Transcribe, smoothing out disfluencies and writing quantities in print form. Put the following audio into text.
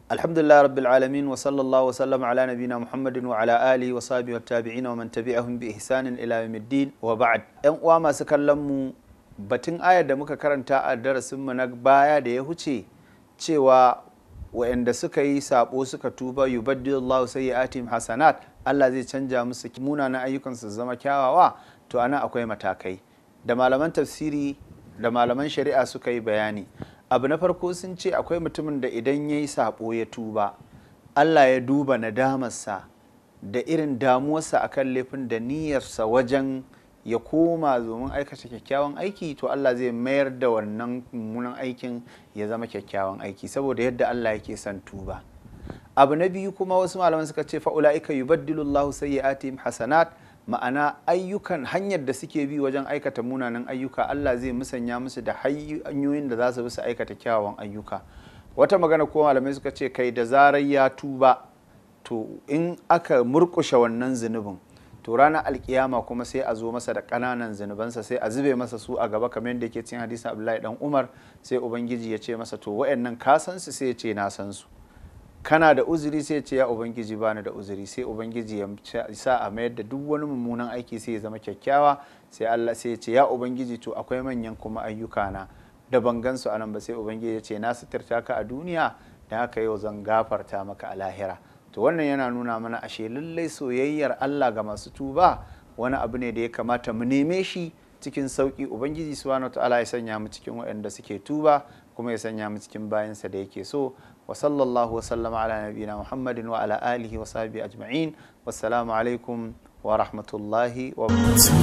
Alhamdulillah rabbil alamin wa sallallahu wa sallam ala nabina Muhammadin wa ala alihi wa sahbihi wa tabi'ina wa man tabi'ahum bi ihsanin ila yawmiddin wa ba'd. Yan uwa masu kallon mu, batun ayar da muka karanta a darasin mu na baya da ya huce cewa wa'anda suka yi sabo suka tuba yubaddilullahu sayyi'atihim hasanat, Allah zai canja musu munanan ayyukansu zama kyawawa. To ana akwai matakai da malaman tafsiri da malaman shari'a suka yi bayani. Abu na farko sun ce akwai mutumin da idan ya yi sabo ya tuba, Allah ya duba nadamarsa da irin damuwarsa akan laifin da niyyarsa wajen ya koma domin aikata kyakkyawan aiki, to Allah zai mayar da wannan mummunan aikin ya zama kyakkyawan aiki saboda yadda Allah yake son tuba. Abu na biyu kuma wasu malaman suka ce fa'ula'ika yubaddilullahu sayyi'atihim hasanat, ma'ana ayyukan hanyar da suke bi wajen aikata munanan ayyuka Allah zai musanya musu da hanyoyin da za su bi su aikata kyawawan ayyuka. Wata magana ko malamai suka ce kai da zarar ya tuba, to in aka murkushe wannan zunubin, to ranar alkiyama kuma sai a zo masa da ƙananan zunubansa sai a zube masa su a gaba, kamar yadda yake cikin hadisin Abdullahi dan Umar. Sai ubangiji ya ce masa to wa'annan ka san su? Sai ya ce na san su. Kana da uzuri? Sai ce ya ubangiji bani da uzuri. Sai ubangiji ya sa a mayar da duk wani mummunan aiki sai ya zama kyakkyawa. Sai Allah sai ya ce ya ubangiji to akwai manyan kuma ayyuka na da ban gansu anan ba. Sai ubangiji ya ce na suturta ka a duniya, da haka yau zan gafarta maka a lahira. To wannan yana nuna mana ashe lallai soyayyar Allah ga masu tuba wani abu ne da ya kamata mu neme shi cikin sauki. Ubangiji subhanahu wataala ya sanya mu cikin waɗanda suke tuba, kuma ya sanya mu cikin bayansa da yake so. Wa sallallahu wa sallama ala nabiyina Muhammadin wa ala alihi wa sahbihi ajma'in. Wassalamu alaikum wa rahmatullahi wa barakatuh.